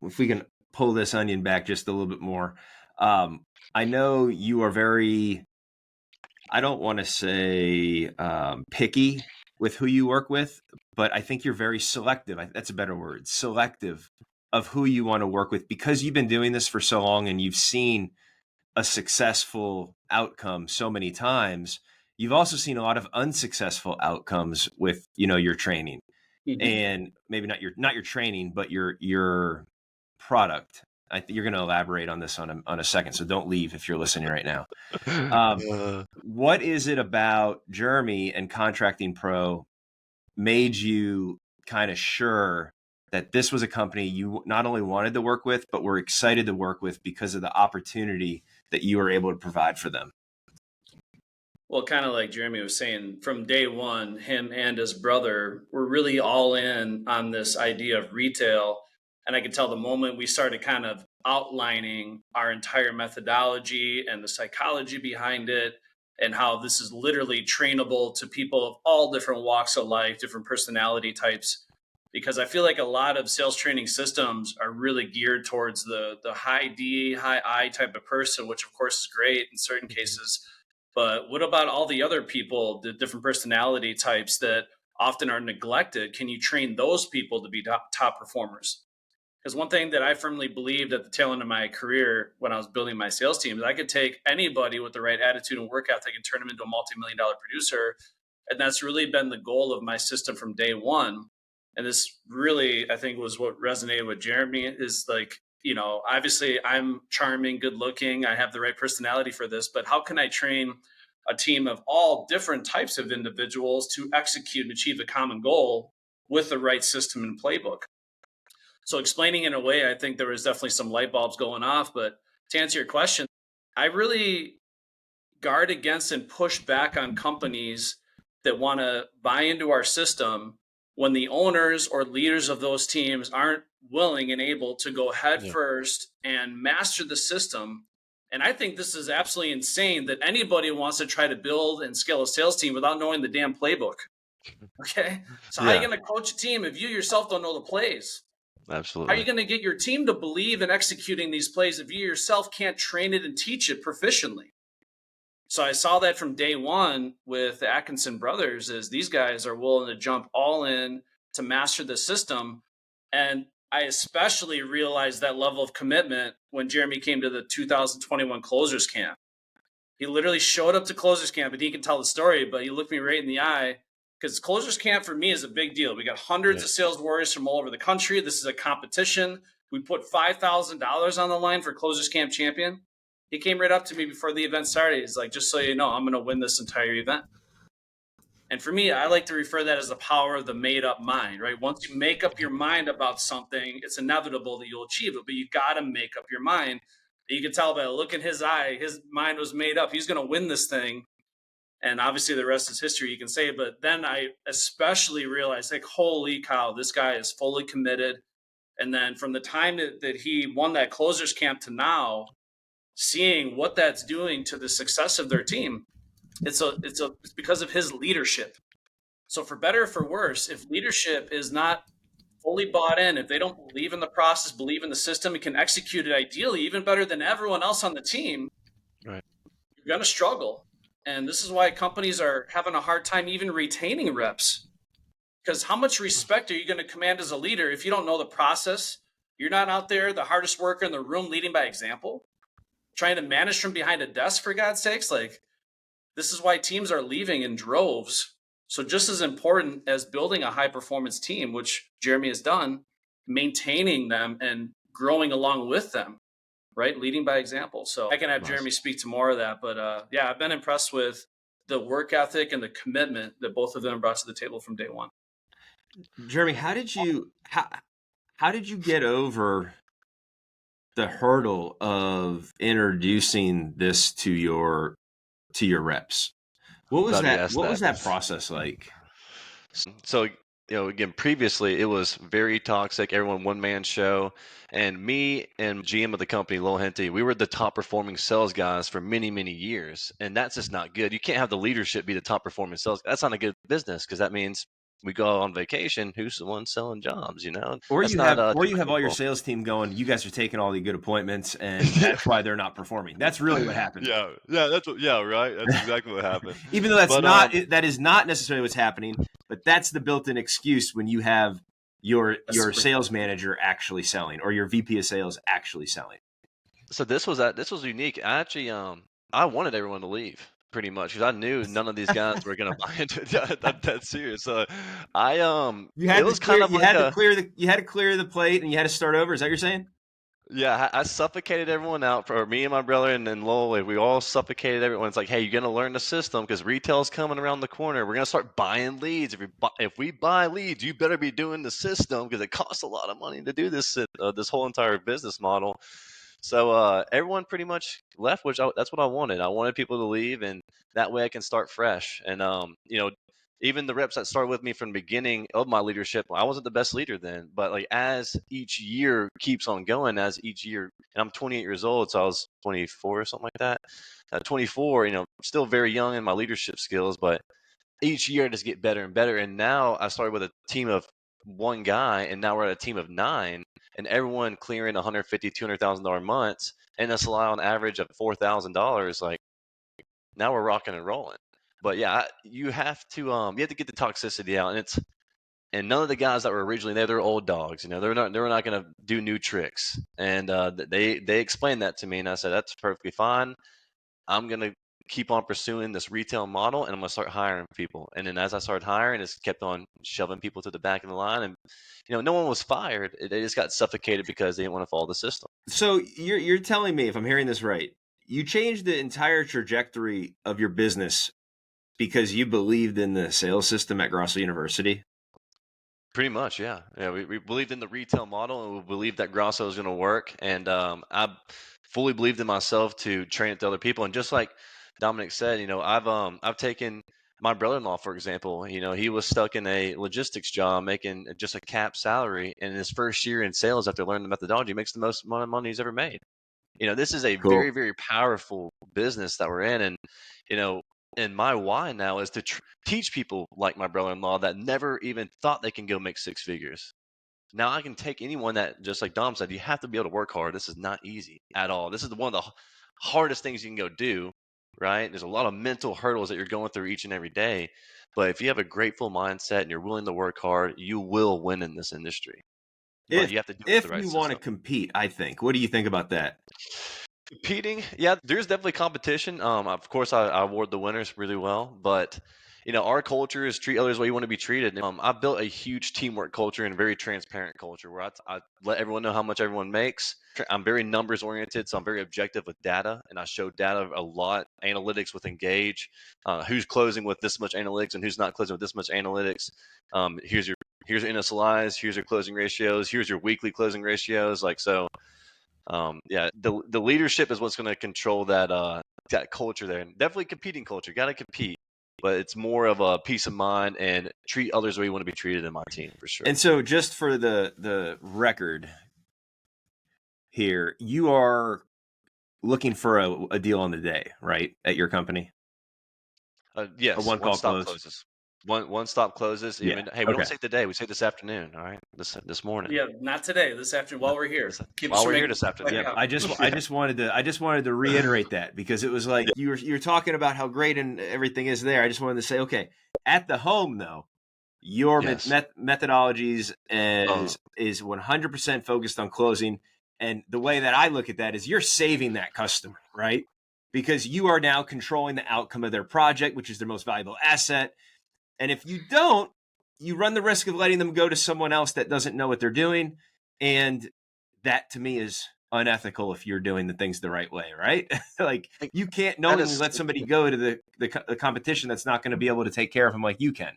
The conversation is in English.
If we can pull this onion back just a little bit more, I know you are very, I don't want to say picky with who you work with, but I think you're very selective. That's a better word, selective of who you want to work with, because you've been doing this for so long and you've seen a successful outcome so many times. You've also seen a lot of unsuccessful outcomes with, your training, and maybe not your training, but your product. I think you're going to elaborate on this on a second, so don't leave if you're listening right now. What is it about Jeremy and Contracting Pro made you kind of sure that this was a company you not only wanted to work with, but were excited to work with because of the opportunity that you were able to provide for them? Well, kind of like Jeremy was saying, from day one, him and his brother were really all in on this idea of retail. And I could tell the moment we started kind of outlining our entire methodology and the psychology behind it, and how this is literally trainable to people of all different walks of life, different personality types. Because I feel like a lot of sales training systems are really geared towards the high D, high I type of person, which of course is great in certain cases. But what about all the other people, the different personality types that often are neglected? Can you train those people to be top performers? Because one thing that I firmly believed at the tail end of my career when I was building my sales team is I could take anybody with the right attitude and work ethic and turn them into a multi-million-dollar producer. And that's really been the goal of my system from day one. And this really, I think, was what resonated with Jeremy is like, obviously I'm charming, good looking, I have the right personality for this, but how can I train a team of all different types of individuals to execute and achieve a common goal with the right system and playbook? So explaining in a way, I think there was definitely some light bulbs going off. But to answer your question, I really guard against and push back on companies that want to buy into our system when the owners or leaders of those teams aren't willing and able to go head first and master the system. And I think this is absolutely insane that anybody wants to try to build and scale a sales team without knowing the damn playbook. Okay. So how are you going to coach a team if you yourself don't know the plays? Absolutely. How are you going to get your team to believe in executing these plays if you yourself can't train it and teach it proficiently? So I saw that from day one with the Atkinson brothers, is these guys are willing to jump all in to master the system. And I especially realized that level of commitment when Jeremy came to the 2021 Closers Camp. He literally showed up to Closers Camp, and he can tell the story, but he looked me right in the eye, because Closers Camp for me is a big deal. We got hundreds of sales warriors from all over the country. This is a competition. We put $5,000 on the line for Closers Camp champion. He came right up to me before the event started. He's like, just so you know, I'm going to win this entire event. And for me, I like to refer to that as the power of the made up mind, right? Once you make up your mind about something, it's inevitable that you'll achieve it, but you got to make up your mind. You can tell by the look in his eye, his mind was made up. He's going to win this thing. And obviously the rest is history, you can say. But then I especially realized, like, holy cow, this guy is fully committed. And then from the time that he won that Closers Camp to now, seeing what that's doing to the success of their team, it's because of his leadership. So for better or for worse, if leadership is not fully bought in, if they don't believe in the process, believe in the system, and can execute it ideally even better than everyone else on the team, right, you're going to struggle. And this is why companies are having a hard time even retaining reps. Because how much respect are you going to command as a leader if you don't know the process? You're not out there, the hardest worker in the room, leading by example, trying to manage from behind a desk, for God's sakes. Like, this is why teams are leaving in droves. So just as important as building a high performance team, which Jeremy has done, maintaining them and growing along with them, right? Leading by example. So I can have Jeremy speak to more of that. But yeah, I've been impressed with the work ethic and the commitment that both of them brought to the table from day one. Jeremy, how did you get over the hurdle of introducing this to your reps? What was that process like? So, again, previously it was very toxic, everyone one-man show. And me and GM of the company, Lowell Henty, we were the top performing sales guys for many, many years. And that's just not good. You can't have the leadership be the top performing sales. That's not a good business, because that means we go on vacation, who's the one selling jobs? Or That's you not have or you have all your typical. sales team going, you guys are taking all the good appointments, and that's why they're not performing. That's really what happened. Yeah, right. That's exactly what happened. Even though that is not necessarily what's happening, but that's the built-in excuse when you have your sales manager actually selling, or your VP of sales actually selling. So this was unique. I actually I wanted everyone to leave pretty much because I knew none of these guys were gonna buy into that serious. So it was kind of like a you had to clear the plate and you had to start over. Is that what you're saying? yeah. I suffocated everyone out for me and my brother and then Lowell. We all suffocated everyone. It's like, hey, you're gonna learn the system because retail's coming around the corner. We're gonna start buying leads. If we buy leads, you better be doing the system because it costs a lot of money to do this whole entire business model. So everyone pretty much left, which that's what I wanted. I wanted people to leave, and that way I can start fresh. And even the reps that started with me from the beginning of my leadership, I wasn't the best leader then, but like as each year keeps on going, as each year, and I'm 28 years old, so I was 24 or something like that. 24, still very young in my leadership skills, but each year I just get better and better. And now I started with a team of one guy, and now we're at a team of 9, and everyone clearing $150,000, $200,000 months, and that's a lot on average of $4,000. Like now we're rocking and rolling. But yeah, you have to get the toxicity out, and none of the guys that were originally there, they're old dogs. They're not going to do new tricks, and they explained that to me, and I said that's perfectly fine. I'm going to keep on pursuing this retail model, and I'm going to start hiring people. And then as I started hiring, it's kept on shoving people to the back of the line, and no one was fired. They just got suffocated because they didn't want to follow the system. So you're telling me, if I'm hearing this right, you changed the entire trajectory of your business because you believed in the sales system at Grosso University? Pretty much, yeah. We believed in the retail model, and we believed that Grosso was going to work. And I fully believed in myself to train it to other people. And just like Dominic said, I've taken my brother-in-law, for example. He was stuck in a logistics job, making just a cap salary. And in his first year in sales, after learning the methodology, he makes the most amount of money he's ever made. This is a Cool. very, very powerful business that we're in. And my why now is to teach people like my brother-in-law that never even thought they can go make 6 figures. Now I can take anyone that, just like Dom said, you have to be able to work hard. This is not easy at all. This is one of the hardest things you can go do, right? There's a lot of mental hurdles that you're going through each and every day. But if you have a grateful mindset and you're willing to work hard, you will win in this industry. But you have to do it with the right you system. want to compete, I think. What do you think about that? Competing, yeah, there's definitely competition. Of course, I award the winners really well, but our culture is treat others the way you want to be treated. I built a huge teamwork culture and a very transparent culture where I let everyone know how much everyone makes. I'm very numbers oriented, so I'm very objective with data, and I show data a lot. Analytics with Engage, who's closing with this much analytics and who's not closing with this much analytics. Here's your NSLIs, here's your closing ratios, here's your weekly closing ratios, like so. The leadership is what's going to control that culture there. And definitely competing culture. Got to compete, but it's more of a peace of mind and treat others the way you want to be treated in my team, for sure. And so, just for the record here, you are looking for a deal on the day, right, at your company? Yes, A one-call close. closes. One stop closes. Yeah. Even, hey, we don't say today. We say this afternoon. All right, this morning. Yeah, not today. This afternoon, while we're here. While we're here this afternoon. Yeah, I just wanted to reiterate that, because it was like you're talking about how great and everything is there. I just wanted to say, okay, at the home though, your methodologies is 100% focused on closing, and the way that I look at that is you're saving that customer, right? Because you are now controlling the outcome of their project, which is their most valuable asset. And if you don't, you run the risk of letting them go to someone else that doesn't know what they're doing. And that, to me, is unethical if you're doing the things the right way, right? Like, you can't knowingly let somebody go to the competition that's not going to be able to take care of them like you can.